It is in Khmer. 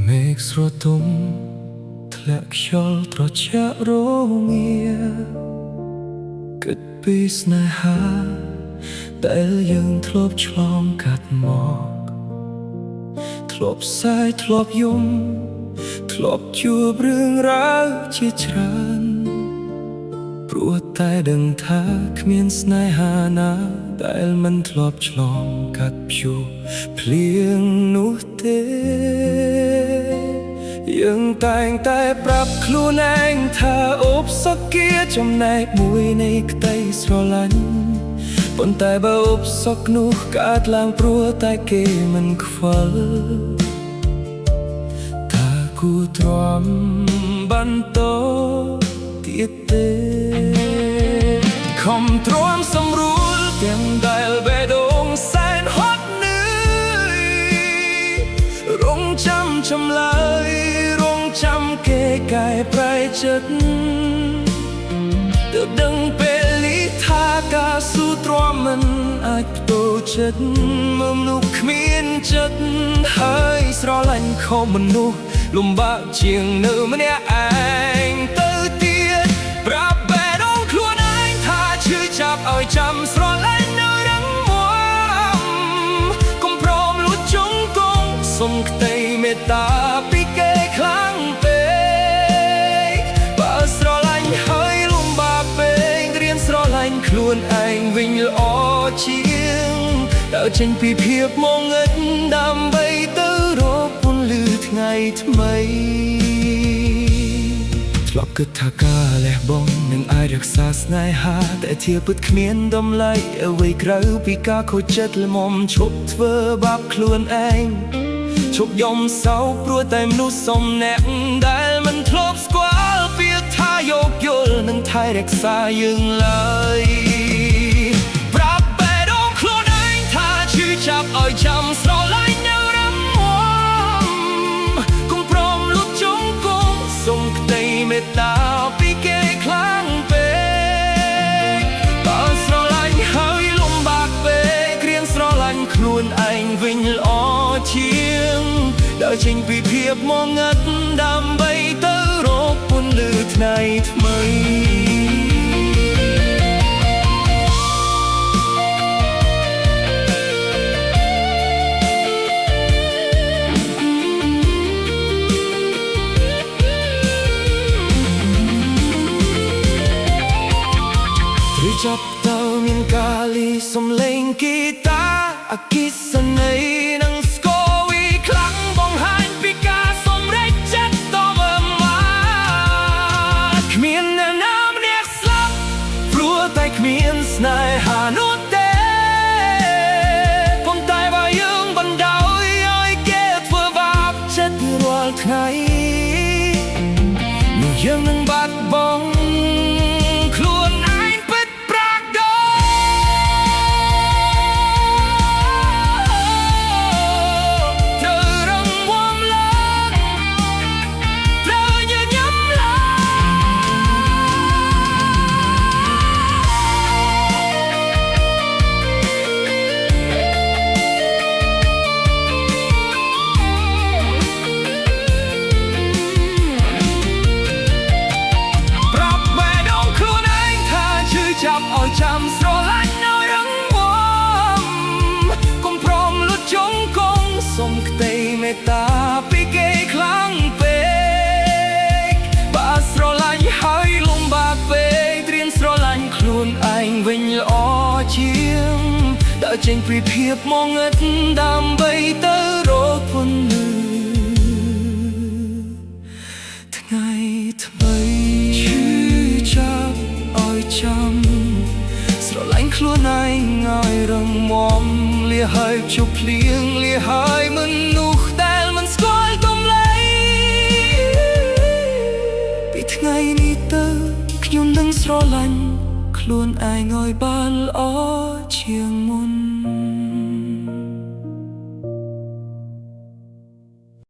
មេឃស្រទុំធ្លាក់ខ្យល់ត្រជាក់រងាគិតពីស្នេហាដែលយើងធ្លាប់ឆ្លងកាត់មកធ្លាប់សែធ្លាប់យំធ្លាប់ជួបរឿងរ៉ាវជាច្រើនព្រោះតែដឹងថាគ្មានស្នេហាណាដែលមិនធ្លាប់ឆ្លងកាត់ព្យុះភ្លៀងនោះទេយើងតែងតែប្រាប់ខ្លួនឯងថាអូបសកជាចំណែកមួយនៃក្តីស្រឡាញ់ប៉ុន្តែបើអូបសកនោះកើតឡើងព្រោះតែគេមិនខ្វល់ថាគួរទ្រាំបន្តទៀតទេខំទ្រាំសម្រួលទាំងដែលបេះដូងសែនហត់នឿយរងចាំចម្លើយរងចាំគេកែប្រែចិត្តទើបដឹងពេលនេះថាការស៊ូទ្រាំមិនអាចបដូរចិត្តមនុស្សគ្មានចិត្តហើយស្រឡាញ់ខុសមនុស្សលំបាកជាងនៅម្នាក់ឯងទៅទៀតប្រាប់បេះដូងខ្លួនឯងថាឈឺចាប់ឲ្យចាំស្រឡាញ់នៅរឹងមាំកុំព្រមលួចជង្គង់សុំក្តីមេត្តាពីគេខ្លាំងពេកបើស្រឡាញ់ហើយលំបាកពេករៀនស្រឡាញ់ខ្លួនឯងវិញល្អជាងដើរចេញពីភាពងងឹតដើម្បីទៅរកពន្លឺថ្ងៃថ្មីធ្លាប់គិតថាការលះបង់នឹងអាចរក្សាស្នេហាតែជាពិតគ្មានតម្លៃអ្វីក្រៅពីការខូចចិត្តល្មមឈប់ធ្វើបាបខ្លួនឯងឈប់យំសោកព្រោះតែមនុស្សសំណាក់ដែលមិនធ្លាប់ស្គាល់ពាក្យថាយោគយល់នឹងថែរក្សាយើងឡើយប្រាប់បេះដូងខ្លួនឯងថាឈឺចាប់ឲ្យចាំស្រឡាញ់នៅរឹងមាំកុំព្រមលួចជង្គង់សុំក្តីមេត្តាពីគេខ្លាំងពេកបើស្រឡាញ់ហើយលំបាកពេករៀនស្រឡាញ់ខ្លួនឯងវិញល្អជាងដើរចេញពីភាពងងឹតដើម្បីទៅរកពន្លឺថ្ងៃថ្មីចាប់តើមានកាលីសំឡេងហ្គីតាអគ្គិសនីនិងស្គរវីខ្លាំងបង្ហាញពីការសម្រេចចិត្តដ៏មមាញគ្មានអ្នកណាម្នាក់ស្លាប់ព្រោះតែគ្មានស្នេហានោះទេប៉ុន្តែបើយើងបណ្ដោយឲ្យគេធ្វើបាបចិត្តរាល់ថ្ងៃនោះយើងនឹងបាត់បង់ឲ្យចាំស្រឡាញ់នៅរឹងមាំកុំព្រមលួចជង្គង់សុំក្តីមេត្តាពីគេខ្លាំងពេកបើស្រឡាញ់ហើយលំបាកពេករៀនស្រឡាញ់ខ្លួនឯងវិញល្អជាងដើរចេញពីភាពងងឹតដើម្បីទៅរកពន្លឺថ្ងៃថ្មីឈឺចាប់ឲ្យចាំស្រឡាញ់ខ្លួនឯងឲ្យរឹងមាំលាហើយជប់ភ្លៀងលាហើយមនុស្សដែលមិនស្គាល់តម្លៃពីថ្ងៃនេះទៅខ្ញុំនឹងស្រឡាញ់ខ្លួនឯងឲ្យបានល្អជាងមុន